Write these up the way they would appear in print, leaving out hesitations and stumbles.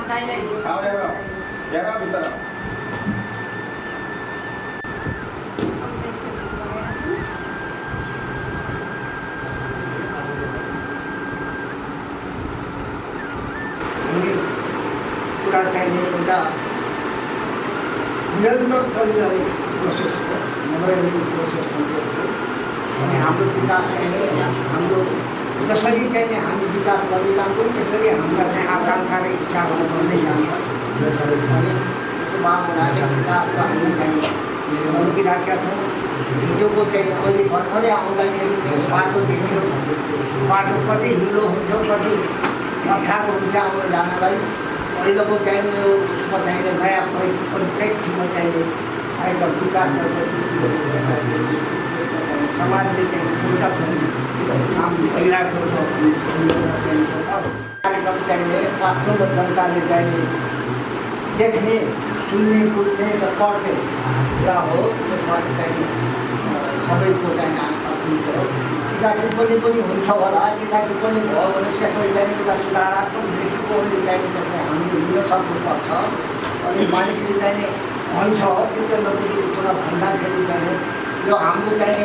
कुरा चाहिने एउटा निरन्तर चलिरहने प्रोसेस हो, नेभर एन्डिङ प्रोसेस हो। अनि हाम्रो विकास चाहिने हाम्रो जसरी चाहिने हामी विकास गरिरहन्छौँ त्यसरी हाम्रा चाहिँ आकाङ्क्षा र इच्छाहरू बढ्दै जान्छ। अनि त्यसो भावनाले विकास र हामी चाहिँ रोकिराखेका छौँ। हिजोको चाहिँ अहिले भर्खरै आउँदाखेरि बाटो देख्यो, बाटो कति हिलो हुन्छ, कति अप्ठ्यारो हुन्छ आउन जानलाई। पहिलोको चाहिने यो उसमा चाहिने नयाँ परिप्रेक्षीमा चाहिने आएका विकासहरू समाजले चाहिँ एउटा काम भइरहेको छ। कार्यक्रम चाहिने वास्तवमा जनताले चाहिने देख्ने, सुन्ने, बुझ्ने र पढ्ने कुरा हो। त्यसमा चाहिने सबैको चाहिने टिका टिप्पणी पनि हुन्छ होला। टिका टिप्पणी भयो भने त्यसलाई चाहिँ एउटा सुधारात्मक दृष्टिकोणले चाहिँ त्यसलाई हामीले लिन सक्नुपर्छ। अनि मानिसले चाहिँ भन्छ त्यो चाहिँ नबुझेको कुरा भन्दाखेरि चाहिँ यो हाम्रो चाहिँ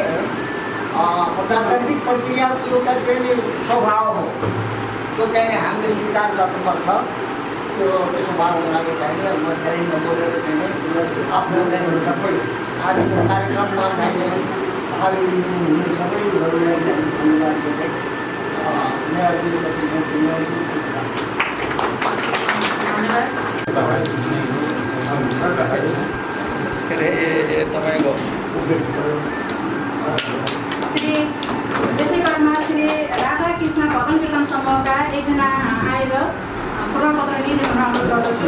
प्रजातान्त्रिक प्रक्रियाको एउटा चाहिँ स्वभाव हो। त्यो चाहिँ हामीले स्वीकार गर्नुपर्छ। त्यसो भएको लागि चाहिँ म धेरै नबोलेर चाहिँ आफ्नो चाहिँ सबै आजको कार्यक्रममा चाहिँ भाग लिनुहुने सबैहरूलाई धन्यवाद दिँदै नयाँ दिन तपाईँको श्री विश्वकर्मा श्री राधाकृष्ण भजन कीर्तन समूहका एकजना आएर प्रमाणपत्र लिने अनुरोध गर्दछु।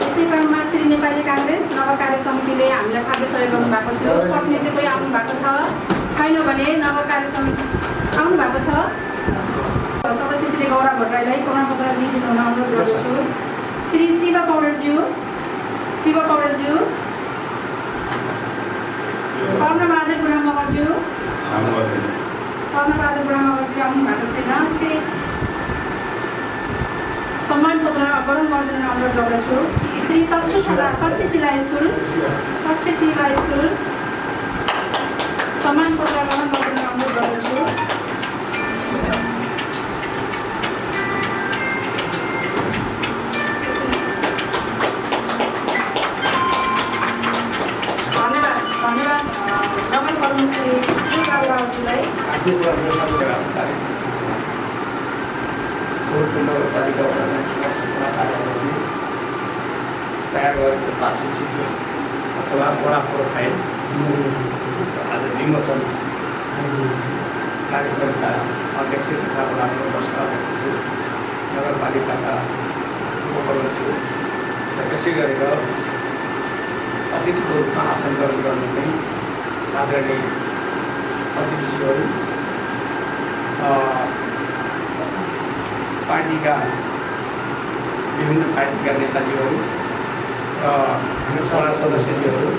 विश्वकर्मा श्री नेपाली काङ्ग्रेस नगर कार्य समितिले हामीलाई खाद्य सहयोग गर्नुभएको थियो। प्रतिनिधि कोही आउनु भएको छैन भने नगर कार्य समिति आउनु भएको छ। सदस्य श्री गौरव भट्टराईलाई प्रमाणपत्र लिइदिनु हुन अनुरोध गर्दछु। श्री शिव पौडेलज्यू, कर्णबहादुर बुढा मगरज्यू आउनु भएको छैन। श्री सम्मान पत्र ग्रहण गरिदिनु अनुरोध गर्दछु। श्री तक्षशिला स्कुल सम्मान पत्र ग्रहण गरिदिनु अनुरोध गर्दछु। धन्यवाद रमन कर्म श्री रावजीलाई। नगरपालिका तयार गरेको पार्श्वचित्र अथवा वडा प्रोफाइल आज विमोचन कार्यक्रमका अध्यक्ष तथा वडा प्रोफाइलका अध्यक्ष नगरपालिकाका उपप्रमुख छु। र त्यसै गरेर अतिथिको रूपमा आसन ग्रहण गर्नुहुने आदरणीय अतिथिहरू, पार्टीका विभिन्न पार्टीका नेताजीहरू र वडा सदस्यजीहरू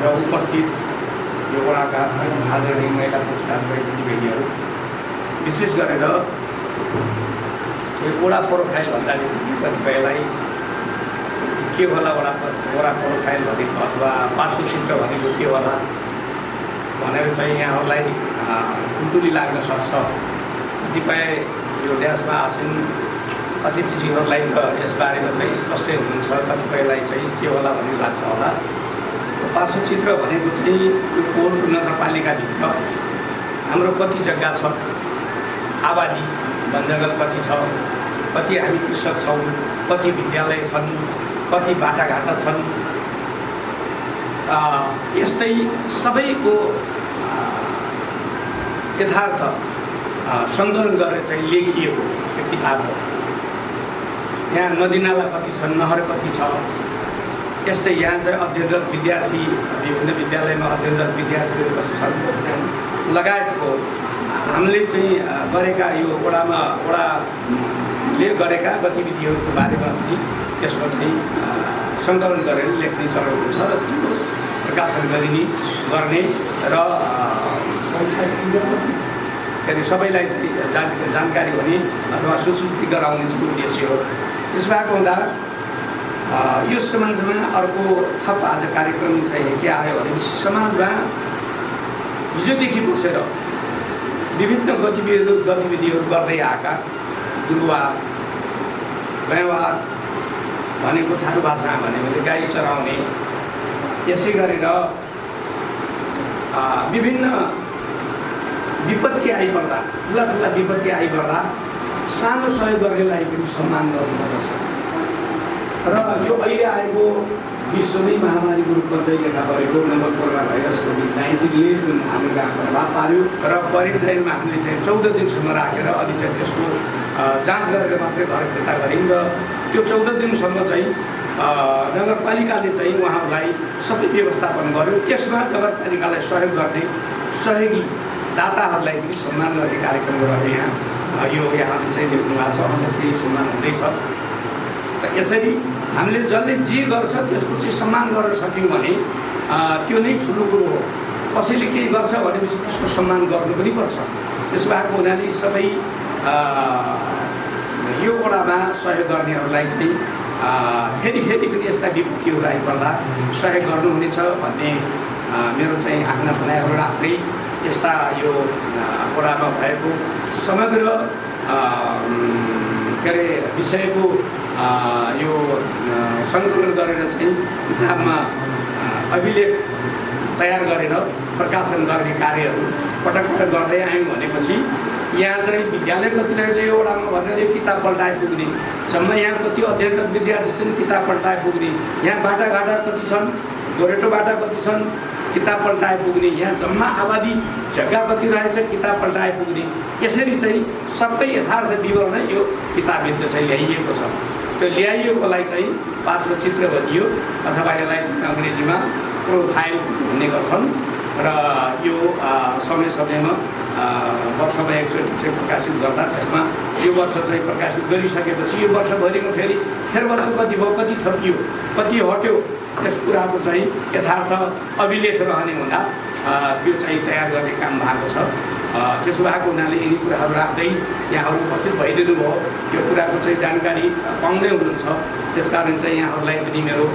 र उपस्थित यो वडाका आदरणीय महिला पुरस्कार दिदीबहिनीहरू, विशेष गरेर यो वडा प्रोफाइल भन्दाखेरि कतिपयलाई के होला वडा प्रोफाइल भनेको अथवा पार्श्वचित्र भनेको के होला भनेर चाहिँ यहाँहरूलाई कुन्तुली लाग्न सक्छ। कतिपय यो ड्यासमा आसीन अतिथिजीहरूलाई त यसबारेमा चाहिँ स्पष्टै हुनुहुन्छ, कतिपयलाई चाहिँ के होला भन्ने लाग्छ होला। पार्श्वचित्र भनेको चाहिँ यो कोट नगरपालिकाभित्र हाम्रो कति जग्गा छ, आबादी वनजङ्गल कति छ, कति हामी कृषक छौँ, कति विद्यालय छन्, कति बाटाघाटा छन्, यस्तै सबैको यथार्थ सङ्कलन गरेर चाहिँ लेखिएको यो किताब हो। यहाँ नदीनाला कति छन्, नहर कति छ, यस्तै यहाँ चाहिँ अध्ययनरत विद्यार्थी, विभिन्न विद्यालयमा अध्ययनरत विद्यार्थीहरू कति छन् लगायतको हामीले चाहिँ गरेका यो वडाले गरेका गतिविधिहरूको बारेमा पनि त्यसमा चाहिँ सङ्कलन गरेर लेख्ने चलन हुन्छ र त्यो प्रकाशन गर्ने र के अरे सबैलाई चाहिँ जानकारी हुने अथवा सुसूचित गराउने चाहिँ उद्देश्य हो। त्यसो भएको हुँदा यो समाजमा अर्को थप आज कार्यक्रम चाहिँ के आयो भनेपछि समाजमा हिजोदेखि बसेर विभिन्न गतिविधिहरू गर्दै आएका गुरुवा गैँवा भनेको थारू भाषामा भन्यो भने गाई चराउने, यसै गरेर विभिन्न विपत्ति आइपर्दा ठुला विपत्ति आइपर्दा सानो सहयोग गर्नेलाई पनि सम्मान गर्नुपर्दछ र यो अहिले आएको विश्वमै महामारीको रूपमा चाहिँ देखा परेको नोभल कोरोना भाइरस कोभिड-19ले जुन हाम्रो गाउँमा प्रभाव पार्यो र क्वारेन्टाइनमा हामीले चाहिँ 14 दिनसम्म राखेर अलि चाहिँ त्यसको जाँच गरेर मात्रै घर फिर्ता गऱ्यौँ र त्यो 14 दिनसम्म चाहिँ नगरपालिकाले चाहिँ उहाँहरूलाई सबै व्यवस्थापन गर्यो। त्यसमा नगरपालिकालाई सहयोग गर्ने सहयोगी दाताहरूलाई पनि सम्मान गर्ने कार्यक्रम गरेर यहाँ विषय देख्नु भएको छ, अझ केही सम्मान हुँदैछ। र यसरी हामीले जसले जे गर्छ त्यसको चाहिँ सम्मान गर्न सक्यौँ भने त्यो नै ठुलो कुरो हो। कसैले केही गर्छ भनेपछि त्यसको सम्मान गर्नु पनि पर्छ। त्यसो भएको हुनाले सबै यो वडामा सहयोग गर्नेहरूलाई चाहिँ फेरि पनि यस्ता विपत्तिहरू आइपर्दा सहयोग गर्नुहुनेछ भन्ने मेरो चाहिँ आफ्ना भनाइहरू राख्दै यस्ता यो वडामा भएको समग्र के अरे विषयको यो सङ्कलन गरेर चाहिँ किताबमा अभिलेख तयार गरेर प्रकाशन गर्ने कार्यहरू पटक गर्दै आयौँ भनेपछि यहाँ चाहिँ विद्यालय कतिलाई चाहिँ यो वडामा भनेर यो किताब पल्टाए पुग्ने, जम्मा यहाँ कति अध्ययनरत विद्यार्थी छन् किताब पल्टाए पुग्ने, यहाँ बाटाघाटा कति छन्, गोरेटो बाटा कति छन् किताब पल्टाए पुग्ने, यहाँ जम्मा आबादी जग्गा कति रहेछ किताब पल्टाए पुग्ने। यसरी चाहिँ सबै यथार्थ विवरण यो किताबभित्र चाहिँ ल्याइएको छ। त्यो ल्याइएकोलाई चाहिँ पार्श्वचित्र भनियो अथवा यसलाई चाहिँ अङ्ग्रेजीमा प्रोफाइल भन्ने गर्छन् र यो समयमा वर्षमा एकचोटि चाहिँ प्रकाशित गर्दा त्यसमा यो वर्ष चाहिँ प्रकाशित गरिसकेपछि यो वर्षभरिमा फेरि फेरबदल कति भयो, कति थपियो, कति हट्यो, त्यस कुराको चाहिँ यथार्थ अभिलेख रहने हुँदा त्यो चाहिँ तयार गर्ने काम भएको छ। त्यसो भएको हुनाले यिनी कुराहरू राख्दै यहाँहरू उपस्थित भइदिनु भयो, यो कुराको चाहिँ जानकारी पाउँदै हुनुहुन्छ। त्यसकारण चाहिँ यहाँहरूलाई पनि मेरो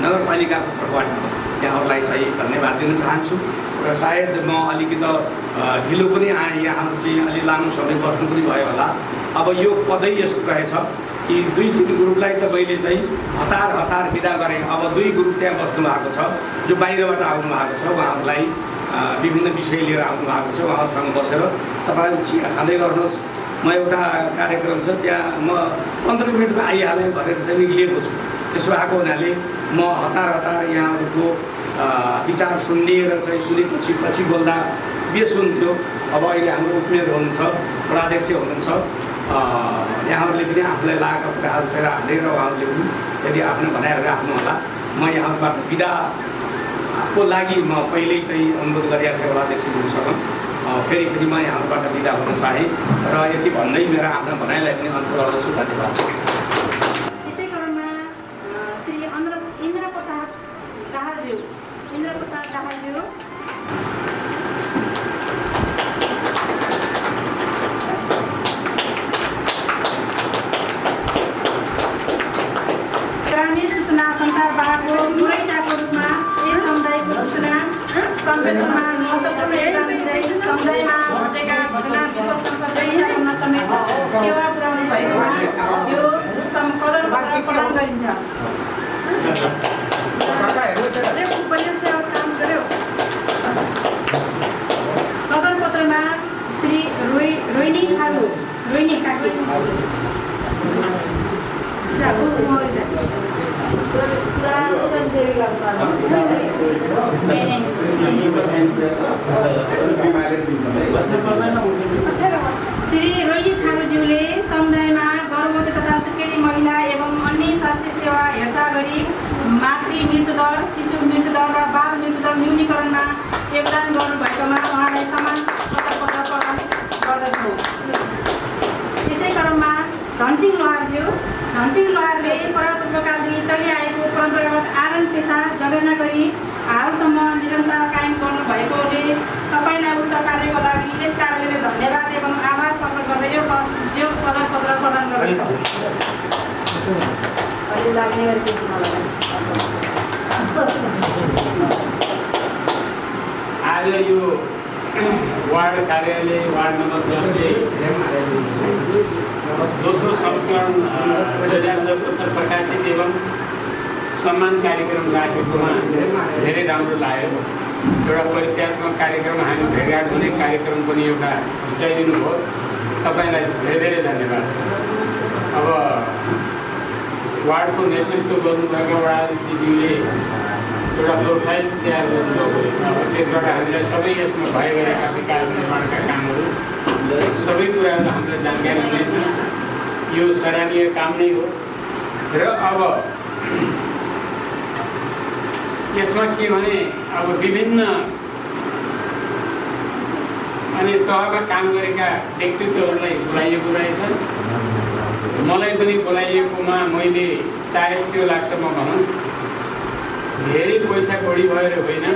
नगरपालिकाको तर्फबाट यहाँहरूलाई चाहिँ धन्यवाद दिन चाहन्छु र सायद म अलिकति ढिलो पनि आएँ, यहाँ चाहिँ अलि लामो समय बस्नु पनि भयो होला। अब यो पदै यस्तो रहेछ कि 2-3 ग्रुपलाई त मैले चाहिँ हतार बिदा गरेँ। अब 2 ग्रुप त्यहाँ बस्नु भएको छ जो बाहिरबाट आउनु भएको छ, उहाँहरूलाई विभिन्न विषय लिएर आउनु भएको छ। उहाँहरूसँग बसेर तपाईँहरू चिया खाँदै गर्नुहोस्, म एउटा कार्यक्रम छ त्यहाँ म 15 मिनटमा आइहालेँ भनेर चाहिँ निक्लिएको छु। त्यसो भएको हुनाले म हतार यहाँहरूको विचार सुन्ने र चाहिँ सुनेपछि बोल्दा बेस हुन्थ्यो। अब अहिले हाम्रो उपमेयर हुनुहुन्छ, वडाध्यक्ष हुनुहुन्छ, यहाँहरूले पनि आफूलाई लागेका कुराहरू चाहिँ राख्दै र उहाँहरूले पनि यदि आफ्नो भनाइहरू राख्नु होला। म यहाँहरूबाट बिदाको लागि म पहिल्यै चाहिँ अनुरोध गरिरहेको थिएँ वडाध्यक्षज्यूसँग, फेरि पनि म यहाँहरूबाट बिदा हुन चाहेँ र यति भन्दै मेरो आफ्नो भनाइलाई पनि अन्त गर्दछु। धन्यवाद। यसै क्रममा श्री इन्द्र प्रसाद दाहालज्यू ग्रामीण सूचना सञ्चारवाहकको पुरैटाको रूपमा यस समुदायको सूचना सम्प्रेषणमा महत्त्वपूर्ण योगदान दिँदै समुदायमा घटेका घटनाहरूको सम्पर्कमा समेत टेवा पुर्याउनु भएकोमा यो कदर पत्र प्रदान गरिन्छ। कदर पत्रमा श्री रोहिणी काकी श्री रोहिणी खारुज्यूले समुदायमा गर्भवती तथा सुत्केरी महिला एवं अन्य स्वास्थ्य सेवा हेरचाह गरी मातृ मृत्युदर, शिशु मृत्युदर र बाल मृत्युदर न्यूनीकरणमा योगदान गर्नुभएकोमा उहाँलाई सम्मान पत्र प्रदान गर्दछु। यसै क्रममा धनसिंह लोहारले परापूर्वकालदेखि चलिआएको परम्परागत आरण पेसा जगेर्ना गरी हालसम्म निरन्तर कायम गर्नुभएकोले तपाईँलाई उक्त कार्यको लागि यस कार्यालयले धन्यवाद एवं आभार प्रकट गर्दै यो पदक पत्र प्रदान गर्दछ। आज यो वार्ड कार्यालय वार्ड नम्बर 10ले दोस्रो संस्करण 2077 प्रकाशित एवं सम्मान कार्यक्रम राखेकोमा धेरै राम्रो लाग्यो। एउटा परिचयात्मक कार्यक्रम हामी भेटघाट हुने कार्यक्रम पनि एउटा जुटाइदिनु भयो। तपाईँलाई धेरै धेरै धन्यवाद छ। अब वार्डको नेतृत्व गर्नुभएका वडाधीशज्यूले एउटा प्रोफाइल तयार गर्नुभएको अब त्यसबाट हामीलाई सबै यसमा भए गरेका विकास निर्माणका कामहरू सबै कुराहरू हामीलाई जानकारी हुनेछ। यो सराहनीय काम नै हो। र अब यसमा के भने अब विभिन्न अनि तहमा काम गरेका व्यक्तित्वहरूलाई बोलाइएको रहेछ। मलाई पनि बोलाइएकोमा मैले सायद त्यो लाग्छ म भनौँ धेरै पैसा बढी भएर होइन,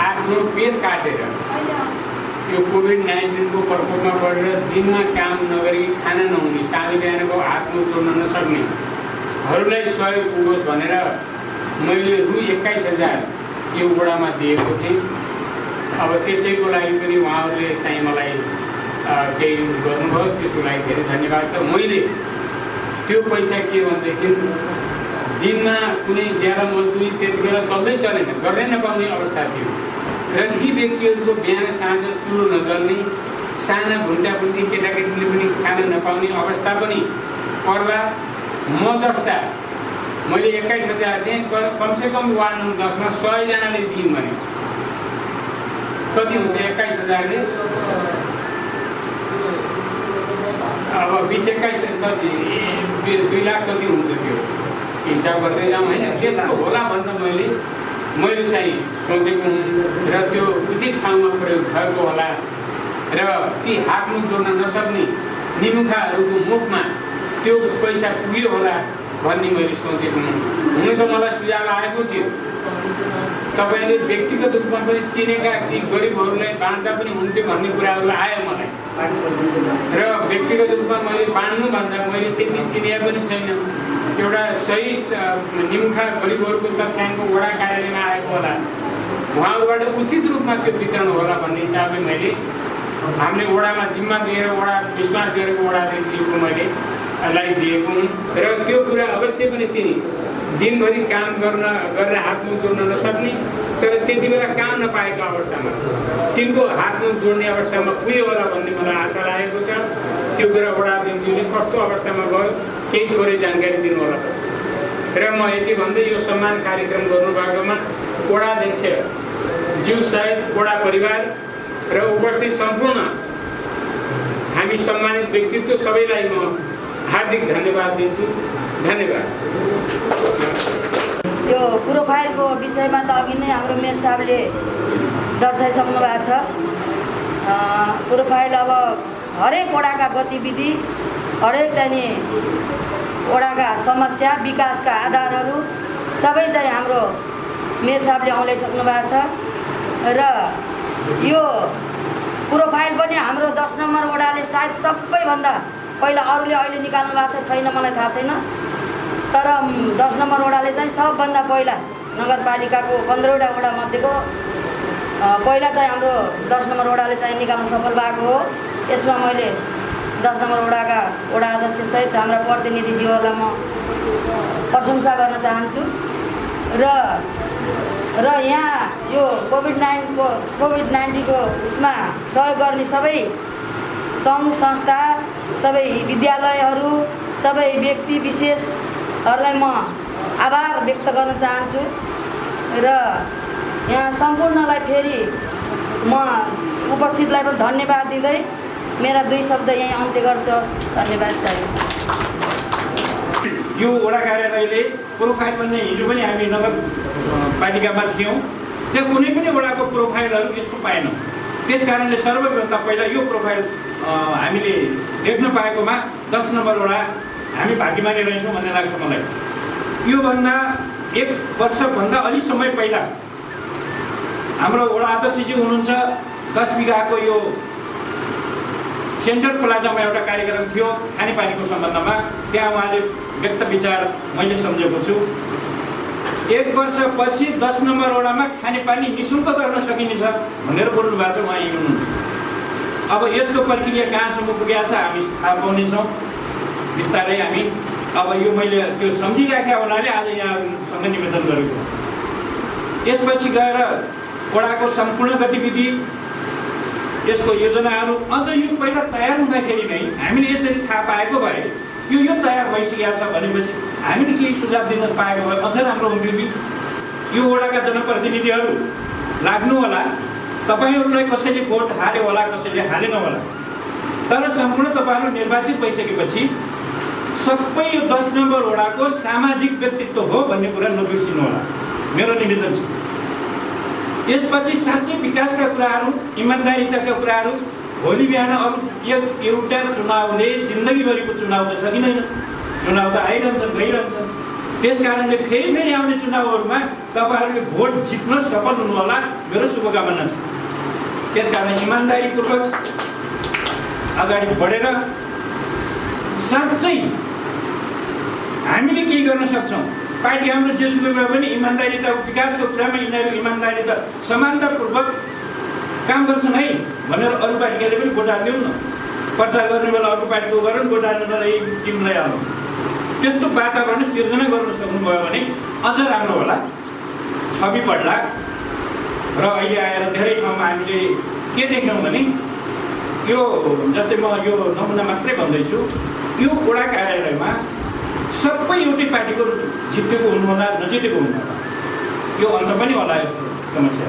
आफ्नो पेट काटेर यो कोभिड-19 को प्रकोपमा परेर दिनमा काम नगरी खाना नहुने साँझ बिहानको हात मुख जोड्न नसक्नेहरूलाई सहयोग पुगोस् भनेर मैले रु 21,000 यो वडामा दिएको थिएँ। अब त्यसैको लागि पनि उहाँहरूले चाहिँ मलाई केही गर्नुभयो, त्यसको लागि धेरै धन्यवाद छ। मैले त्यो पैसा के भनेदेखि दिनमा कुनै ज्यादा मजदुरी त्यति बेला चल्दै चलेन, गर्नै नपाउने अवस्था थियो र ती व्यक्तिहरूको बिहान साँझ चुलो नजल्ने, साना भुन्टाभुन्टी केटाकेटीले पनि खान नपाउने अवस्था पनि पर्ला। म जस्ता मैले 21,000 दिएँ, कमसेकम वार्ड नम्बर 10 मा 100 जनाले दिउँ भने कति हुन्छ 21,000 ले? अब 20-21 कति 2 लाख कति हुन्छ त्यो हिसाब गर्दै जाउँ होइन। त्यसको होला भनेर मैले चाहिँ सोचेको र त्यो उचित ठाउँमा प्रयोग भएको होला र ती हातमुख जोड्न नसक्ने निमुखाहरूको मुखमा त्यो पैसा पुग्यो होला भन्ने मैले सोचेको हुनु त मलाई सुझाव आएको थियो। तपाईँले व्यक्तिगत रूपमा पनि चिनेका ती गरिबहरूलाई बाँड्दा पनि हुन्थ्यो भन्ने कुराहरू आयो मलाई र व्यक्तिगत रूपमा मैले बाँड्नुभन्दा मैले त्यति चिने पनि छैन। एउटा सही निमुखा गरिबहरूको तथ्याङ्क वडा कार्यालयमा आएको होला, उहाँहरूबाट उचित रूपमा त्यो वितरण होला भन्ने हिसाबले मैले हामीले वडामा जिम्मा दिएर वडा विश्वास गरेको वडाध्यक्षज्यूको मैले लाई दिएको हुँ र त्यो कुरा अवश्य पनि तिनी दिनभरि काम गरेर हातमुख जोड्न नसक्ने तर त्यति बेला काम नपाएको अवस्थामा तिनको हातमुख जोड्ने अवस्थामा पुग्यो होला भन्ने मलाई आशा लागेको छ। त्यो कुरा वडाध्यक्षज्यूले कस्तो अवस्थामा गयो केही थोरै जानकारी दिनु होला र म यति भन्दै यो सम्मान कार्यक्रम गर्नुभएकोमा वडाध्यक्षज्यू सहित वडा परिवार र उपस्थित सम्पूर्ण हामी सम्मानित व्यक्तित्व सबैलाई म हार्दिक धन्यवाद दिन्छु। धन्यवाद। यो प्रोफाइलको विषयमा त अघि नै हाम्रो मेयर साहबले दर्शाइसक्नु भएको छ। प्रोफाइल अब हरेक वडाका गतिविधि, हरेक चाहिँ वडाका समस्या, विकासका आधारहरू सबै चाहिँ हाम्रो मेयर साहबले औँल्याइसक्नु भएको छ र यो प्रोफाइल पनि हाम्रो 10 नम्बर वडाले सायद सबैभन्दा पहिला अरूले अहिले निकाल्नु भएको छ छैन मलाई थाहा छैन, तर 10 नम्बर वडाले चाहिँ सबभन्दा पहिला नगरपालिकाको 15वटा वडा मध्येको पहिला चाहिँ हाम्रो 10 नम्बर वडाले चाहिँ निकाल्न सफल भएको हो। यसमा मैले 10 नम्बर वडाका वडा अध्यक्ष सहित हाम्रा प्रतिनिधिज्यूहरूलाई म प्रशंसा गर्न चाहन्छु र यहाँ यो कोभिड-19 को उसमा सहयोग गर्ने सबै सङ्घ संस्था, सबै विद्यालयहरू, सबै व्यक्ति विशेषहरूलाई म आभार व्यक्त गर्न चाहन्छु र यहाँ सम्पूर्णलाई फेरि म उपस्थितलाई पनि धन्यवाद दिँदै मेरा 2 शब्द यहीँ अन्त्य गर्छु। धन्यवाद चाहियो। यो वडा कार्यालयले प्रोफाइल भन्ने हिजो पनि हामी नगरपालिकामा थियौँ, त्यो कुनै पनि वडाको प्रोफाइलहरू यस्तो पाएनौँ। त्यस कारणले सर्वप्रथम पहिला यो प्रोफाइल हामीले देख्न पाएकोमा 10 नम्बर वडा हामी भाग्यमानी रहेछौँ भन्ने लाग्छ मलाई। योभन्दा 1 वर्षभन्दा अलि समय पहिला हाम्रो वडा अध्यक्षज्यू हुनुहुन्छ 10 बिघाको यो सेन्ट्रल प्लाजामा एउटा कार्यक्रम थियो खानेपानीको सम्बन्धमा। त्यहाँ उहाँले व्यक्त विचार मैले सम्झेको छु। 1 वर्षपछि 10 नम्बर वडामा खानेपानी निःशुल्क गर्न सकिनेछ भनेर बोल्नु भएको छ। उहाँ यही हुनुहुन्छ। अब यसको प्रक्रिया कहाँसम्म पुगेको छ हामी थाहा पाउनेछौँ बिस्तारै हामी। अब यो मैले त्यो सम्झिराखेका हुनाले आज यहाँहरूसँग निवेदन गरेको। यसपछि गएर वडाको सम्पूर्ण गतिविधि यसको योजनाहरू अझ यो पहिला तयार हुँदाखेरि नै हामीले यसरी थाहा पाएको भए यो तयार भइसकेको छ भनेपछि हामीले केही सुझाव दिन पाएको भए अझ राम्रो हुन्थ्यो कि। यो वडाका जनप्रतिनिधिहरू लाग्नु होला, तपाईँहरूलाई कसैले भोट हाल्यो होला, कसैले हालेन होला, तर सम्पूर्ण तपाईँहरू निर्वाचित भइसकेपछि सबै यो 10 नम्बर वडाको सामाजिक व्यक्तित्व हो भन्ने कुरा नबिर्सिनु होला, मेरो निवेदन छ। यसपछि साँच्चै विकासका कुराहरू, इमान्दारिताका कुराहरू भोलि बिहान अरू एउटा चुनावले जिन्दगीभरिको चुनाव त सकिँदैन, चुनाव त आइरहन्छन् गइरहन्छन्। त्यस कारणले फेरि आउने चुनावहरूमा तपाईँहरूले भोट जित्न सफल हुनुहोला, मेरो शुभकामना छ। त्यसकारण इमान्दारीपूर्वक अगाडि बढेर साँच्चै हामीले केही गर्न सक्छौँ। पार्टी हाम्रो जेसुकै भए पनि इमान्दारिता विकासको कुरामा यिनीहरू इमान्दारिता समानतापूर्वक काम गर्छन् है भनेर अरू पार्टीले पनि भोट हालिदिउँ न। प्रचार गर्ने बेला अर्को पार्टीको गरेर भोट हाल्ने बेला यही टिमलाई हाल्नु। त्यस्तो वातावरण सिर्जना गर्न सक्नुभयो भने अझ राम्रो होला, छवि बढ्ला। र अहिले आएर धेरै ठाउँमा हामीले के देख्यौँ भने यो जस्तै म यो नमुना मात्रै भन्दैछु, यो वडा कार्यालयमा सबै एउटै पार्टीको जितेको हुनुहोला, नजितेको हुनुहोला, यो अन्त पनि होला यस्तो समस्या।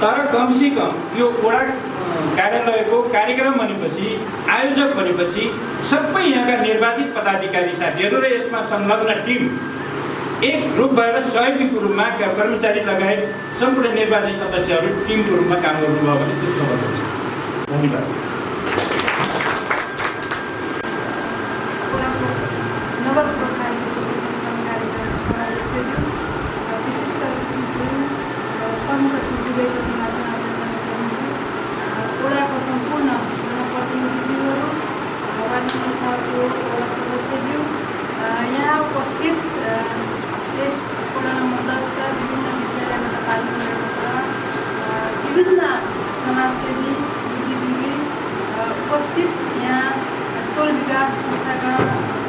तर कमसेकम यो वडा कार्यालयको कार्यक्रम भनेपछि, आयोजक भनेपछि सबै यहाँका निर्वाचित पदाधिकारी साथीहरू र यसमा संलग्न टिम एक ग्रुप भएर सहयोगीको रूपमा कर्मचारी लगायत सम्पूर्ण निर्वाचित सदस्यहरू टिमको रूपमा काम गर्नुभयो भने त्यो सफल हुन्छ। धन्यवाद। नगर प्रमुख संस्करण कार्यक्रम विशिष्ट प्रमुख वडाको सम्पूर्ण जनप्रतिनिधिज्यूहरू, वार्ड नम्बर 6 को सदस्यज्यू, यहाँ उपस्थित यस वडा नम्बर 10 का विभिन्न विद्यालयबाट पालन गरेका विभिन्न समाजसेवी बुद्धिजीवी उपस्थित, यहाँ टोल विकास संस्थाका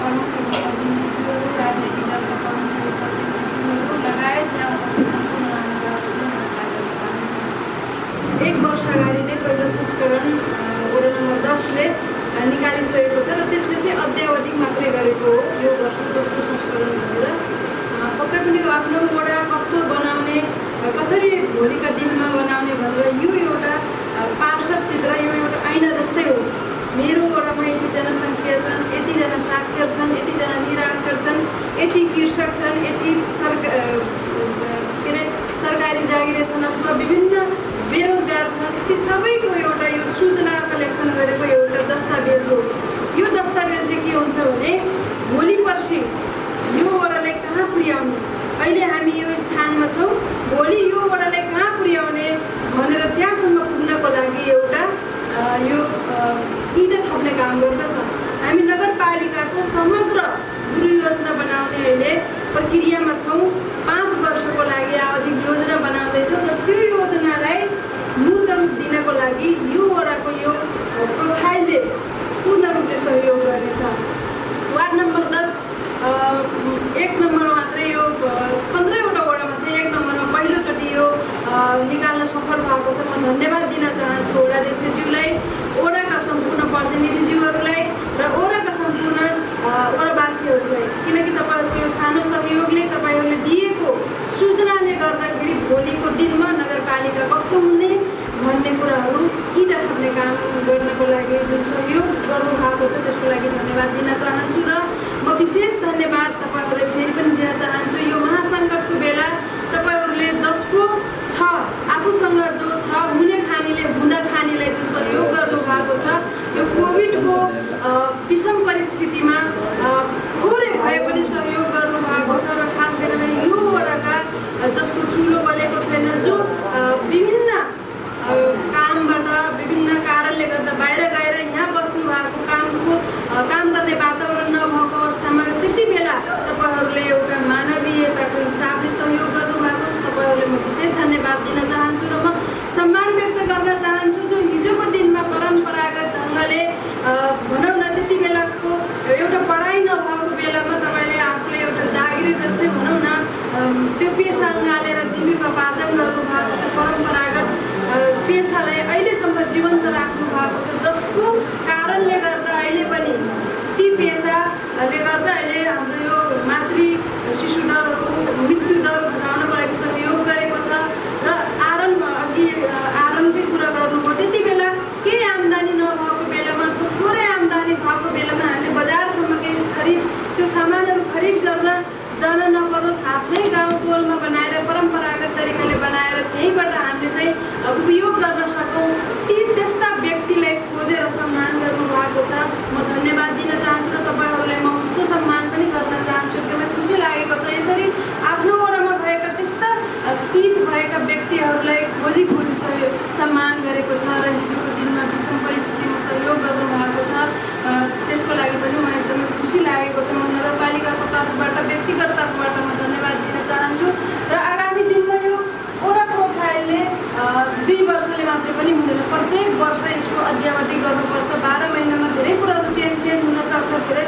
प्रमुख प्रतिनिधिज्यूहरू, राजनीतिक दलका प्रमुख प्रतिनिधिज्यूहरू लगायत यहाँ उपस्थित सम्पूर्ण एक वर्ष अगाडि नै पहिलो संस्करण वडा नम्बर 10ले निकालिसकेको छ र त्यसले चाहिँ अद्यावधिक मात्रै गरेको हो। यो वर्ष दोस्रो संस्करण भनेर पक्कै पनि आफ्नो वडा कस्तो बनाउने, कसरी भोलिका दिनमा बनाउने भनेर यो एउटा पार्श्व चित्र, यो एउटा ऐना जस्तै हो। मेरो वडामा यति जनसङ्ख्या छन्, यतिजना साक्षर छन्, यतिजना निराक्षर छन्, यति कृषक छन्, यति सरकारी जागिरे छन् अथवा विभिन्न बेरोजगार छन्, ती सबैको एउटा यो सूचना कलेक्सन गरेको एउटा दस्तावेज हो। यो दस्तावेजले के हुन्छ भने भोलि पर्सि यो वडालाई कहाँ पुर्याउने, अहिले हामी यो स्थानमा छौँ, भोलि यो वडालाई कहाँ पुर्याउने भनेर त्यहाँसम्म पुग्नको लागि एउटा यो इँटा थप्ने काम गर्दछ। हामी नगरपालिकाको समग्र गुरुयोजना बनाउने अहिले प्रक्रियामा छौँ। 5 वर्षको लागि आवधिक योजना बनाउँदैछौँ र त्यो योजनालाई मूर्त रूप दिनको लागि यो वडाको यो प्रोफाइलले पूर्ण रूपले सहयोग गर्नेछ। वार्ड नम्बर 10 1 नम्बरमा मात्रै यो 15वटा वडामध्ये 1 नम्बरमा पहिलोचोटि यो निकाल्न सफल भएको छ। म धन्यवाद दिन चाहन्छु वडाध्यक्षज्यूलाई, वडाका सम्पूर्ण प्रतिनिधिज्यूहरूलाई र वडाका सम्पूर्ण वडावासीहरूलाई, किनकि तपाईँहरूको यो सानो सहयोगले, तपाईँहरूले दिएको सूचनाले गर्दाखेरि भोलिको दिनमा नगरपालिका कस्तो हुने भन्ने कुराहरू इँटा थप्ने काम गर्नको लागि जुन सहयोग गर्नुभएको छ त्यसको लागि धन्यवाद दिन चाहन्छु। र म विशेष धन्यवाद तपाईँहरूलाई फेरि पनि दिन चाहन्छु। यो महासङ्कटको बेला तपाईँहरूले जसको छ, आफूसँग जो छ, हुने खानीले हुँदा खानीलाई जुन सहयोग गर्नुभएको छ, यो कोभिडको विषम परिस्थितिमा थोरै भए पनि सहयोग गर्नुभएको छ। र खास गरेर यो वडाका जसको चुलो बलेको छैन, जो विभिन्न काम पेसा उहाँलेर जीविकोपार्जन गर्नुभएको छ। परम्परागत पेसालाई अहिलेसम्म जीवन्त राख्नु भएको छ, जसको कारणले गर्दा अहिले पनि ती पेसाले गर्दा अहिले हाम्रो यो मातृ शिशु दरहरू मृत्यु दर घटाउनको लागि सहयोग गरेको छ। र आरम्भकै कुरा गर्नुभयो, त्यति बेला केही आम्दानी नभएको बेलामा, थोरै आम्दानी भएको बेलामा हामीले बजारसम्म केही खरिद त्यो सामानहरू खरिद गर्न जान नपरोस्, आफ्नै गाउँ टोलमा बनाएर परम्परागत तरिकाले बनाएर त्यहीँबाट हामीले चाहिँ उपयोग गर्न सकौँ। त्यस्ता व्यक्तिलाई खोजेर सम्मान गर्नुभएको छ। म धन्यवाद दिन चाहन्छु र तपाईँहरूलाई म उच्च सम्मान पनि गर्न चाहन्छु। एकदमै खुसी लागेको छ यसरी आफ्नो वडामा भएका त्यस्ता सिप भएका व्यक्तिहरूलाई खोजी सम्मान गरेको छ र हिजोको दिनमा विषम परिस्थितिमा सहयोग गर्नुभएको छ। त्यसको लागि पनि म एकदमै खुसी लागेको छ। म नगरपालिकाको तर्फबाट व्यक्तिगत तर्फबाट म धन्यवाद दिन चाहन्छु र आगामी दिनमा यो ओरा प्रोफाइलले 2 वर्षले मात्रै पनि हुँदैन, प्रत्येक वर्ष यसको अद्यावधि गर्नुपर्छ। 12 महिनामा धेरै कुराहरू चेन्ज हुनसक्छ, धेरै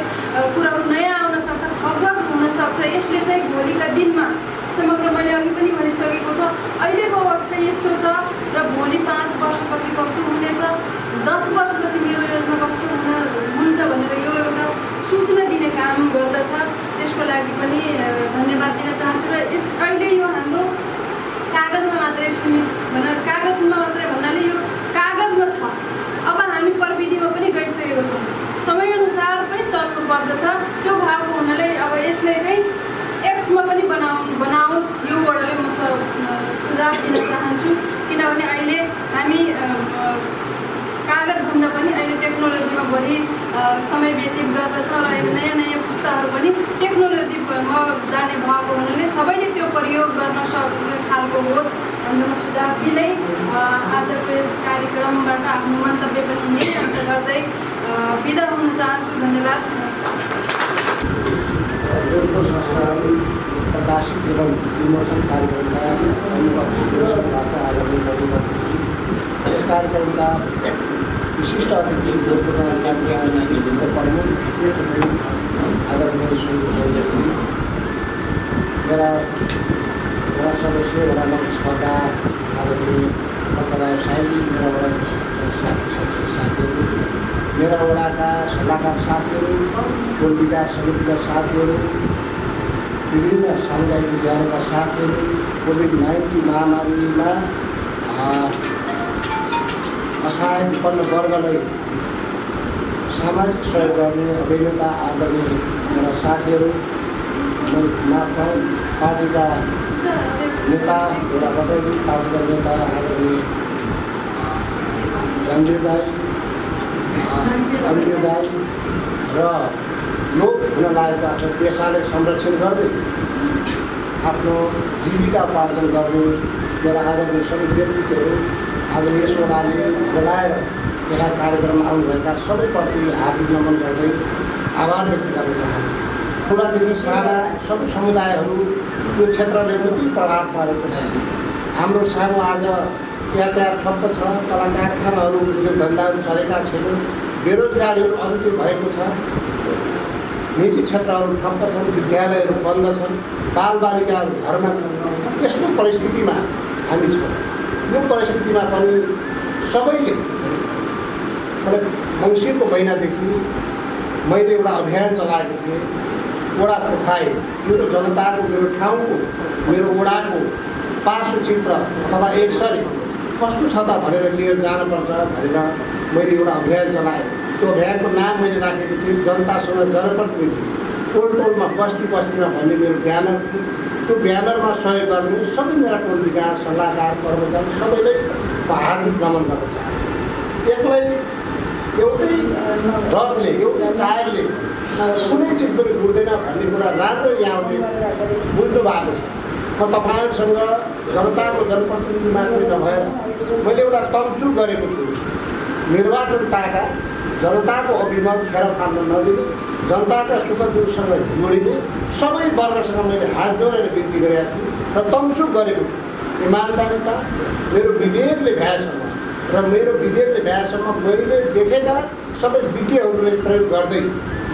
कुराहरू नयाँ आउन सक्छ, थप हुनसक्छ। यसले चाहिँ भोलिका दिनमा समग्र मैले अघि पनि भनिसकेको छ, अहिलेको अवस्था यस्तो छ र भोलि 5 वर्षपछि कस्तो हुनेछ, 10 वर्षपछि मेरो योजना कस्तो हुन्छ भनेर यो एउटा सूचना दिने काम गर्दछ। त्यसको लागि पनि धन्यवाद दिन चाहन्छु। र अहिले यो हाम्रो कागजमा मात्रै सीमित कागजमा मात्रै भन्नाले यो कागजमा छ। अब हामी प्रविधिमा पनि गइसकेको छौँ, समयअनुसार पनि चल्नु पर्दछ। त्यो भावको हुनाले अब यसलाई चाहिँ एक्समा पनि बनाओस्, यो वर्डले म सुझाव दिन चाहन्छु। किनभने अहिले हामी कागजभन्दा पनि अहिले टेक्नोलोजीमा बढी समय व्यतीत गर्दछौँ र अहिले नयाँ पुस्ताहरू पनि टेक्नोलोजीमा जाने भएको हुनाले सबैले त्यो प्रयोग गर्न सक्ने खालको होस् भनेर म सुझाव दिँदै आजको यस कार्यक्रमबाट आफ्नो मन्तव्य पनि यही अन्त गर्दै बिदा हुन चाहन्छु। धन्यवाद, नमस्कार। दोस्रो संस्करण प्रकाशित एवं विमोचन कार्यक्रमका यस कार्यक्रमका विशिष्ट अतिथि आदरणीय मेरा वडा सदस्य वडा नगरसभा आदरणीय पत्रकार साहिब, मेरा वडाका सल्लाहकार साथीहरू, टोल विकास समितिका साथीहरू, विभिन्न सामुदायिक विद्यालयका साथीहरू, कोभिड-19 महामारीमा असहाय विपन्न वर्गलाई सामाजिक सहयोग गर्ने अभिनेता आदरणीय मेरा साथीहरू, पार्टीका नेता पार्टीका नेता आदरणीय रणवीर दाई, अन्य दाई र लोक हुन लागेको आफ्नो पेसालाई संरक्षण गर्दै आफ्नो जीविकोपार्जन गर्ने मेरा आदरणीय सबै व्यक्तित्वहरू आज यस वडाले बोलाएर यहाँ कार्यक्रममा आउनुभएका सबैप्रति हार्दिक नमन गर्दै आभार व्यक्त गर्न चाहन्छु। ठुलादेखि साना सबै समुदायहरू यो क्षेत्रले पनि प्रभाव पारेको छ। हाम्रो सानो आज यातायात ठप्प छ, कला कारखानाहरू धन्दाहरू चलेका छैनन्, बेरोजगारीहरू अन्त्य भएको छ, निजी क्षेत्रहरू ठप्प छन्, विद्यालयहरू बन्द छन्, बालबालिकाहरू घरमा छन्। यस्तो परिस्थितिमा हामी छौँ। यो परिस्थितिमा पनि सबैले मङ्सिरको महिनादेखि मैले एउटा अभियान चलाएको थिएँ, वडा प्रोफाइल, मेरो जनताको, मेरो ठाउँको, मेरो वडाको पार्श्वचित्र अथवा एकसरी कस्तो छ त भनेर लिएर जानुपर्छ भनेर मैले एउटा अभियान चलाएँ। त्यो अभियानको नाम मैले राखेको थिएँ जनतासँग जनप्रतिनिधि, टोल टोलमा बस्ती बस्तीमा भन्ने मेरो ब्यानर थियो। त्यो ब्यानरमा सहयोग गर्ने सबै मेरा टोल विकास सल्लाहकार कर्मचारी सबैलाई हार्दिक नमन गर्न चाहन्छु। एक्लै एउटै रथले एउटै टायरले कुनै चिज पनि घुर्दैन भन्ने कुरा राम्रो यहाँले बुझ्नु भएको छ। म तपाईँहरूसँग जनताको जनप्रतिनिधि मात्रै नभएर मैले एउटा तम्सु गरेको छु। निर्वाचनताका जनताको अभिमत खेर फाल्न नदिने, जनताका सुख दुःखसँग जोडिने सबै वर्गसँग मैले हात जोडेर विन्ती गरेको छु र तम्सु गरेको छु। इमान्दारिता मेरो विवेकले भ्याएसम्म मैले देखेका सबै विज्ञहरूले प्रयोग गर्दै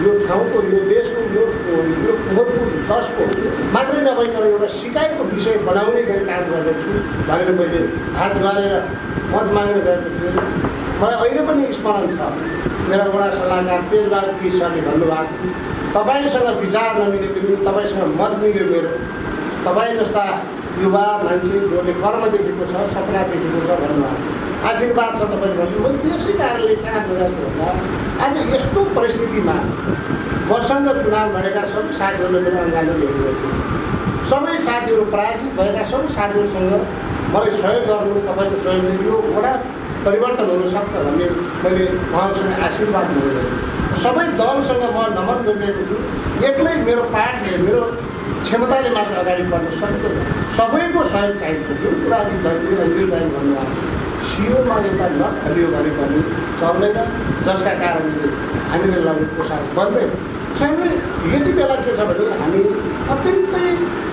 म यो ठाउँको यो देशको यो पोहोरको दशको मात्रै नभइकन एउटा सिकाइको विषय बनाउने गरी काम गर्दैछु भनेर मैले हात जोडेर मत माग्न गएको थिएँ। मलाई अहिले पनि स्मरण छ, मेरा वडा सल्लाहकार तेजबहादुर पी सरले भन्नुभएको थियो, तपाईँसँग विचार नमिले पनि तपाईँसँग मत मिल्यो मेरो, तपाईँ जस्ता युवा मान्छे जसले कर्म देखेको छ, सपना देखेको छ भन्नुभएको थियो। आशीर्वाद छ तपाईँ भन्नु। मैले त्यसै कारणले कहाँ गएको भन्दा आज यस्तो परिस्थितिमा मसँग चुनाव लडेका सबै साथीहरूले मेरो अङ्गालो हेरिरहेको छ। सबै साथीहरू पराजित भएका सबै साथीहरूसँग मलाई सहयोग गर्नु, तपाईँको सहयोगले यो वडा परिवर्तन हुनसक्छ भन्ने मैले उहाँहरूसँग आशीर्वाद लिएको। सबै दलसँग म नमन गरिरहेको छु। एक्लै मेरो पार्टीले मेरो क्षमताले मात्र अगाडि बढ्न सक्दैन, सबैको सहयोग चाहिन्छ। जुन कुरा अघि निर्धारण भन्नुभएको छ, सियोमा एउटा नट हलियो भने पनि चल्दैन, जसका कारणले हामीले लगाउने पोसाक बन्दैन। सायद यति बेला के छ भने हामी अत्यन्तै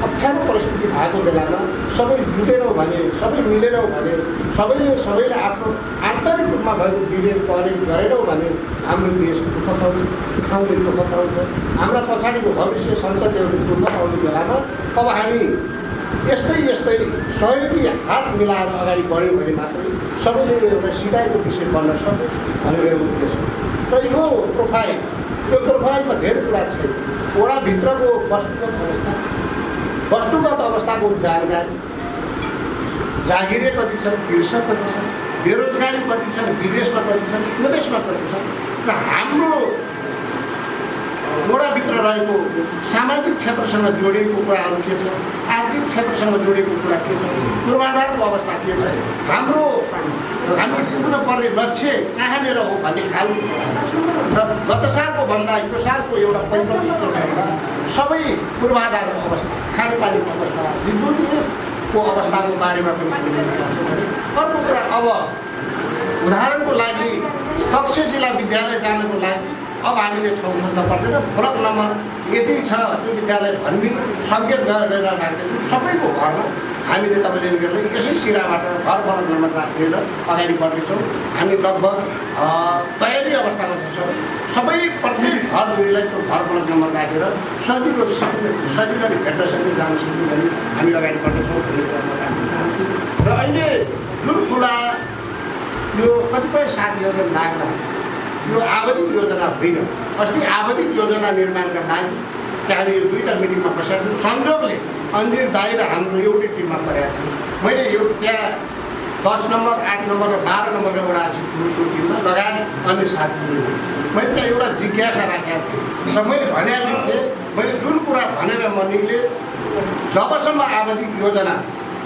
अप्ठ्यारो परिस्थिति भएको बेलामा सबै जुटेनौँ भने, सबै मिलेनौँ भने, सबैले आफ्नो आन्तरिक रूपमा भएको विवेक पहल गरेनौँ भने हाम्रो देश दुःख पाउँछ, ठाउँले दुःख पाउँछ। हाम्रा पछाडिको भविष्य सन्ततिहरूले दुःख पाउने बेलामा अब हामी यस्तै सहयोगी हात मिलाएर अगाडि बढ्यौँ भने मात्रै सबैले एउटा सिकाइको विषय बन्न सकोस् भन्ने मेरो उद्देश्य हो। र यो प्रोफाइलमा धेरै कुरा छैन। वडाभित्रको वस्तुगत अवस्थाको जानकारी, जागिरे कति छन्, कृषक कति छन्, बेरोजगारी कति छन्, विदेशमा कति छन्, स्वदेशमा कति छन्, र हाम्रो वडाभित्र रहेको सामाजिक क्षेत्रसँग जोडिएको कुराहरू के छ, आर्थिक क्षेत्रसँग जोडिएको कुरा के छ, पूर्वाधारको अवस्था के छ, हामी पुग्न पर्ने लक्ष्य कहाँनिर हो भन्ने खालको र गत सालको भन्दा यो सालको एउटा परिवर्तन के छ भन्दा सबै पूर्वाधारको अवस्था, खानेपानीको अवस्था, विद्युतीयको अवस्थाको बारेमा पनि हामीले अर्को कुरा। अब उदाहरणको लागि तक्षशिला विद्यालय जानको लागि अब हामीले ठाउँ खोज्न पर्दैन, ब्लक नम्बर यति छ त्यो विद्यालय भन्ने सङ्केत गरेर राख्दैछौँ। सबैको घरमा हामीले तपाईँले गर्दै यसै सिराबाट घर नम्बर राखेर अगाडि बढ्दैछौँ। हामी लगभग तयारी अवस्थामा छौँ। सबै प्रत्येक घर बुढीलाई त्यो घर नम्बर राखेर सजिलो भेट्न सक्ने जान सक्ने गरी हामी अगाडि बढ्दैछौँ भन्ने कुरा म राख्न चाहन्छु। र अहिले जुन कुरा यो कतिपय साथीहरूले लाग्ला यो आवधिक योजना होइन। अस्ति आवधिक योजना निर्माणका लागि त्यहाँ हामी दुईवटा मिटिङमा बसेका थियौँ। संयोगले अन्जिर दाई र हाम्रो एउटै टिममा परेका थियौँ। मैले यो त्यहाँ 10 नम्बर, 8 नम्बर र 12 नम्बरको एउटा ठुलो टिममा लगायत अन्य साथीहरू मैले त्यहाँ एउटा जिज्ञासा राखेका थिएँ र मैले भनेको थिएँ, मैले जुन कुरा भनेर म निक्लेँ, जबसम्म आवधिक योजना,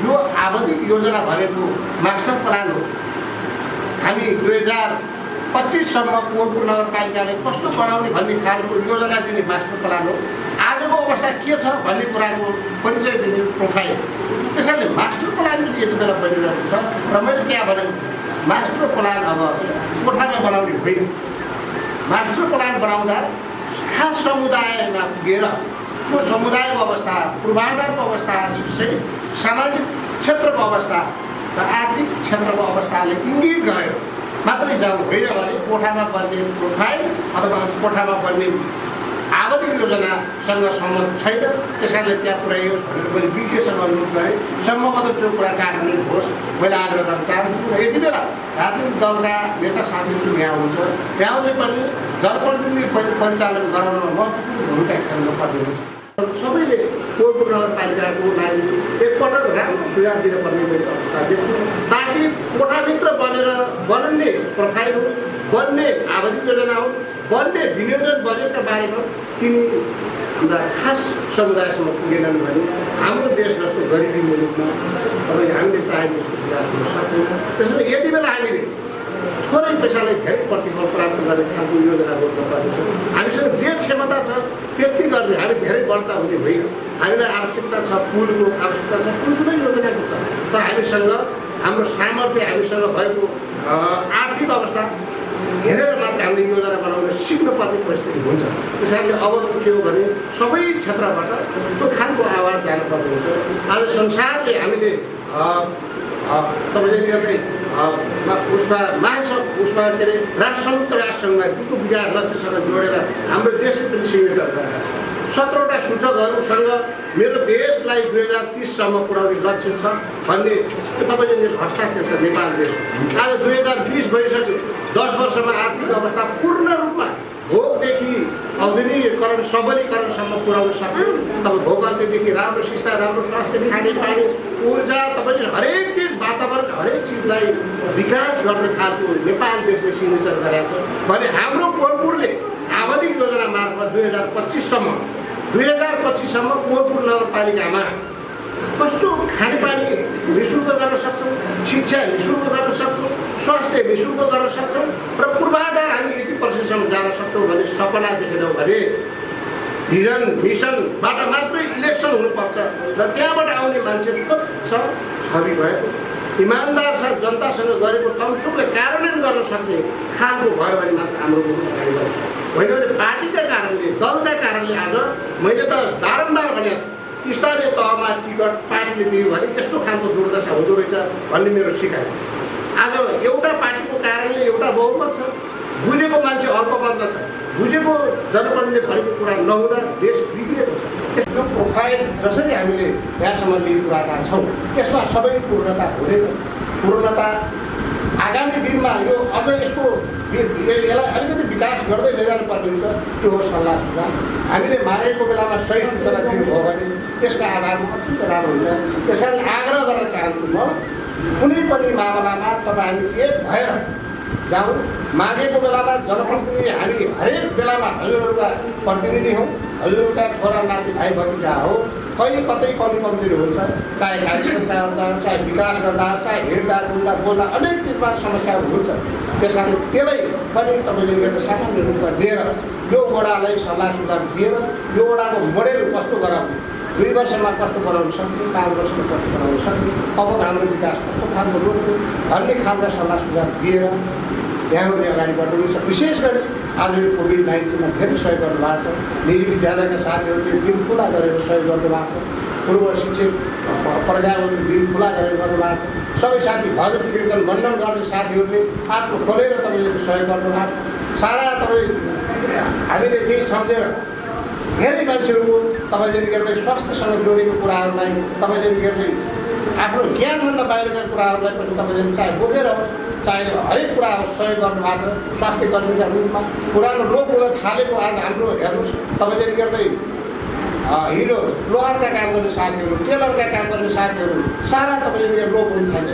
यो आवधिक योजना भनेको मास्टर प्लान हो। हामी 2025सम्म कोटपुर नगरपालिकाले कस्तो बनाउने भन्ने खालको योजना दिने मास्टर प्लान हो। आजको अवस्था के छ भन्ने कुराको परिचय दिने प्रोफाइल। त्यसैले मास्टर प्लान पनि यति बेला बनिरहेको छ र मैले त्यहाँ भनेको मास्टर प्लान अब कोठामा बनाउने होइन। मास्टर प्लान बनाउँदा खास समुदायमा पुगेर त्यो समुदायको अवस्था, पूर्वाधारको अवस्था, सामाजिक क्षेत्रको अवस्था र आर्थिक क्षेत्रको अवस्थाले इङ्गित गऱ्यो मात्रै जानु होइन भने कोठामा बन्ने प्रोफाइल अथवा कोठामा बन्ने आवधिक योजनासँग सम्बन्ध छैन। त्यस कारणले त्यहाँ पुर्याइयोस् भनेर मैले विकेसँग अनुरोध गरेँ। सम्भवतः त्यो कुरा कार्यान्वयन होस् मैले आग्रह गर्न चाहन्छु। र यति बेला राजनीतिक दलका नेता साथीहरू यहाँ हुन्छ, त्यहाँले पनि जनप्रतिनिधि परिचालन गराउनमा महत्त्वपूर्ण भूमिका खेल्न पर्ने हुन्छ। सबैले कोटपुर नगरपालिकाको लागि एकपटक राम्रो सुझाव दिनुपर्ने मैले अवस्था देख्छु, ताकि कोठाभित्र बन्ने प्रोफाइल हो, बन्ने आवधिक योजना हो, बन्ने विनियोजन बजेटका बारेमा तिनी हाम्रा खास समुदायसम्म पुगेनन् भने हाम्रो देश जस्तो गरिबी मुलुकमा तपाईँले हामीले चाहेको जस्तो विकास हुन सक्दैन। त्यसैले यति बेला हामीले थोरै पैसाले धेरै प्रतिफल प्राप्त गर्ने खालको योजना गर्नु पर्नेछ। हामीसँग जे क्षमता छ त्यति गर्ने, हामी धेरै बढ्ता हुने होइन। हामीलाई आवश्यकता छ पुलको, आवश्यकता छ पुल कुनै योजनाको छ, तर हामीसँग हाम्रो सामर्थ्य, हामीसँग भएको आर्थिक अवस्था हेरेर मात्र हामीले योजना बनाउन सिक्नुपर्ने परिस्थिति हुन्छ। त्यस कारणले अब के हो भने सबै क्षेत्रबाट त्यो खालको आवाज जानुपर्ने हुन्छ। आज संसारले हामीले तपाईँले गर्दै उसमा महासभा उसमा के अरे संयुक्त राष्ट्रसङ्घमा दिगो विकास लक्ष्यसँग जोडेर हाम्रो देशले पनि सिग्नेचर गरेका छ। 17वटा सूचकहरूसँग मेरो देशलाई 2030सम्म पुर्याउने लक्ष्य छ भन्ने तपाईँले हस्ताक्षर छ नेपाल देश। आज 2020 भइसक्यो, 10 वर्षमा आर्थिक अवस्था पूर्ण रूपमा भोगदेखि औद्योगिकीकरण सबलीकरणसम्म पुर्याउन सक्यो। तपाईँ भोगन्त्यदेखि राम्रो शिक्षा, राम्रो स्वास्थ्य, खानेपानी, ऊर्जा, तपाईँले हरेक चिज, वातावरण, हरेक चिजलाई विकास गर्ने खालको नेपाल देशले सिग्नेचर गरेको छ भने हाम्रो कोलपुरले आवधिक योजना मार्फत 2025सम्म कोलपुर नगरपालिकामा कस्तो खानेपानी निःशुल्क गर्न सक्छौँ, शिक्षा निःशुल्क गर्न सक्छौँ, स्वास्थ्य निःशुल्क गर्न सक्छौँ र पूर्वाधार हामी यति पर्सेन्टसम्म जान सक्छौँ भन्ने सपना देखेनौँ भने भिजन मिसनबाट मात्रै इलेक्सन हुनुपर्छ र त्यहाँबाट आउने मान्छे स्वच्छ छवि भएको इमान्दार साथ जनतासँग गरेको कमसुकले कार्यान्वयन गर्न सक्ने खालको भयो भने मात्र हाम्रो मुलुक अगाडि बढ्छ। होइन भने पार्टीका कारणले, दलका कारणले आज मैले त बारम्बार भने स्थानीय तहमा टिकट पार्टीले दियो भने यस्तो खालको दुर्दशा हुँदो रहेछ भन्ने मेरो सिकाइ। आज एउटा पार्टीको कारणले एउटा बहुमत छ, बुझेको मान्छे अल्पमतमा छ, बुझेको जनप्रतिनिधि भएको कुरा नहुँदा देश बिग्रिएको छ। यो प्रोफाइल जसरी हामीले यहाँसम्म लिइरहेका छौँ यसमा सबै पूर्णता हुँदैन। पूर्णता आगामी दिनमा यो अझ यसको यसलाई अलिकति विकास गर्दै लैजानु पर्ने हुन्छ। त्यो हो सल्लाह सुझाव। हामीले मागेको बेलामा सही सूचना दिनुभयो भने त्यसका आधारमा अत्यन्त राम्रो हुन्छ। त्यसैले आग्रह गर्न चाहन्छु म, कुनै पनि मामलामा तपाईँ हामी एक भएर जाउँ। मागेको बेलामा जनप्रतिनिधि हामी हरेक बेलामा हजुरहरूका प्रतिनिधि हौँ, हजुरहरूका छोरा नाति भाइ भतिजा हो। कहिले कतै कमी कमजोरी हुन्छ, चाहे कार्यक्रमका गर्दा, चाहे विकास गर्दा, चाहे हिँड्दा डुल्दा बोल्दा अनेक चिजमा समस्याहरू हुन्छ। त्यस कारण त्यसलाई पनि तपाईँले एउटा सामान्य रूपमा लिएर यो वडालाई सल्लाह सुझाव दिएर यो वडाको मोडेल कस्तो गराउने, 2 वर्षमा कस्तो बनाउन सक्ने, 5 वर्षमा कस्तो बनाउन सक्ने, अबको हाम्रो विकास कस्तो खालको रोक्ने भन्ने खालका सल्लाह सुझाव दिएर यहाँहरूले अगाडि बढ्नुहुन्छ। विशेष गरी आज यो कोभिड-19मा धेरै सहयोग गर्नुभएको छ। निजी विद्यालयका साथीहरूले दिन खुला गरेर सहयोग गर्नुभएको छ। पूर्व शिक्षक प्रजाहरूले दिन खुला गरेर गर्नुभएको छ। सबै साथी भजन कीर्तन मण्डन गर्ने साथीहरूले आत्मा खोलेर तपाईँले सहयोग गर्नुभएको छ। सारा तपाईँ हामीले त्यही सम्झेर धेरै मान्छेहरूको तपाईँले गर्दै स्वास्थ्यसँग जोडेको कुराहरूलाई, तपाईँले गर्दै आफ्नो ज्ञानभन्दा बाहिरका कुराहरूलाई पनि तपाईँले चाहे बोकेर होस्, चाहे हरेक कुरा सहयोग गर्नुभएको छ। स्वास्थ्य कर्मीका रूपमा पुरानो रोग हुन थालेको आज हाम्रो हेर्नुहोस्, तपाईँले गर्दै हिरो लोहारका काम गर्ने साथीहरू, टेलरका काम गर्ने साथीहरू सारा तपाईँले लोप हुन थाल्छ।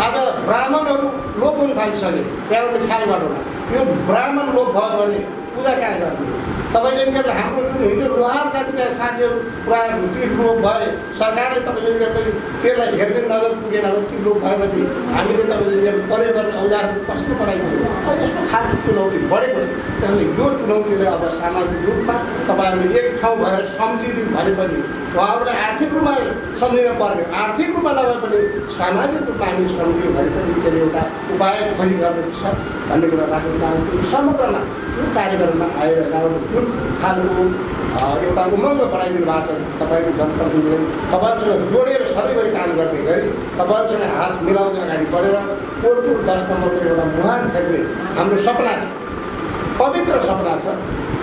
आज ब्राह्मणहरू लोप हुन थालिसके, त्यहाँबाट ख्याल गर्नुहोला। यो ब्राह्मण लोप भयो भने पूजा कहाँ गर्ने? तपाईँले गर्दा हाम्रो हिजो लोहार जातिका साथीहरू पुरा ती लोप भए, सरकारले तपाईँले गर्दा त्यसलाई हेर्ने नजर पुगेन भने ती लोप भयो भने हामीले तपाईँले प्रयोग गर्ने औजारहरू कसले बनाइदियो? यस्तो खालको चुनौती बढेको छ। त्यसले यो चुनौतीले अब सामाजिक रूपमा तपाईँहरूले एक ठाउँ भएर सम्झिदिनु भने पनि उहाँहरूलाई आर्थिक रूपमा सम्झिन पर्ने, आर्थिक रूपमा नभए पनि सामाजिक रूपमा हामी सम्झियो भने पनि त्यसले एउटा उपाय खोजी गर्ने छ भन्ने कुरा राख्न चाहन्छु। समग्रमा यो कार्यक्रममा आएर यहाँबाट जुन खालको एउटा उमङ्ग बढाइदिनु भएको छ तपाईँको जनप्रतिनिधिले, तपाईँहरूसँग जोडेर सधैँभरि काम गर्ने गरी तपाईँहरूसँग हात मिलाउँदै अगाडि बढेर कोलपुर 10 नम्बरको एउटा मुहान फेर्ने हाम्रो सपना छ, पवित्र सपना छ।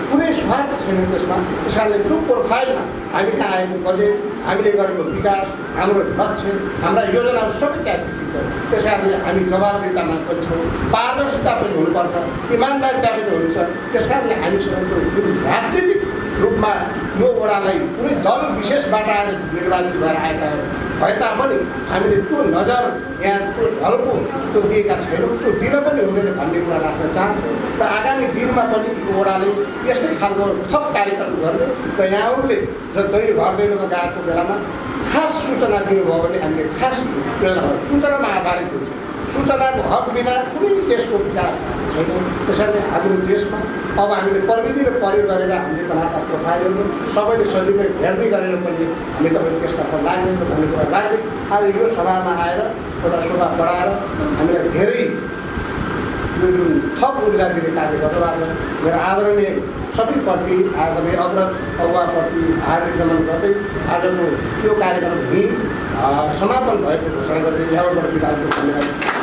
कुनै स्वार्थ छैन त्यसमा। त्यस कारणले त्यो प्रोफाइलमा हामी कहाँ आएको बजेट, हामीले गरेको विकास, हाम्रो लक्ष्य, हाम्रा योजनाहरू सबै त्यहाँ चित्रित छ। त्यस कारणले हामी जवाबदेतामा पनि छौँ, पारदर्शिता पनि हुनुपर्छ, इमान्दारिता पनि हुन्छ। त्यस कारणले हामीसँग त्यो राजनीतिक रूपमा यो वडालाई कुनै दल विशेषबाट आएर निर्वाचित भएर आएका भए तापनि हामीले त्यो नजर यहाँ त्यो झल्को त्यो दिएका छैनौँ, त्यो दिन पनि हुँदैन भन्ने कुरा राख्न चाहन्छौँ। र आगामी दिनमा पनि यो वडाले यस्तै खालको थप कार्यक्रम गर्ने र यहाँहरूले दै घर दैलोमा गएको बेलामा खास सूचना दिनुभयो भने हामीले खास सूचनामा आधारित हुन्छ। सूचनाको हक बिना कुनै देशको विकास छैन। त्यसैले हाम्रो देशमा अब हामीले प्रविधि र प्रयोग गरेर हामीले बनाएका प्रोफाइलहरू सबैले सजिलै हेर्ने गरेर पनि हामी तपाईँ त्यसतर्फ लाग्ने भन्ने कुरा लाग्दै आज यो सभामा आएर एउटा शोभा बढाएर हामीलाई धेरै जुन थप ऊर्जा दिने कार्य गर्नुभएको छ। मेरो आदरणीय सबैप्रति, आदरणीय अग्रज अगुवाप्रति हार्दिक नमन गर्दै आजको यो कार्यक्रम समापन भएको घोषणा गर्दै यहाँबाट विधानको धन्यवाद।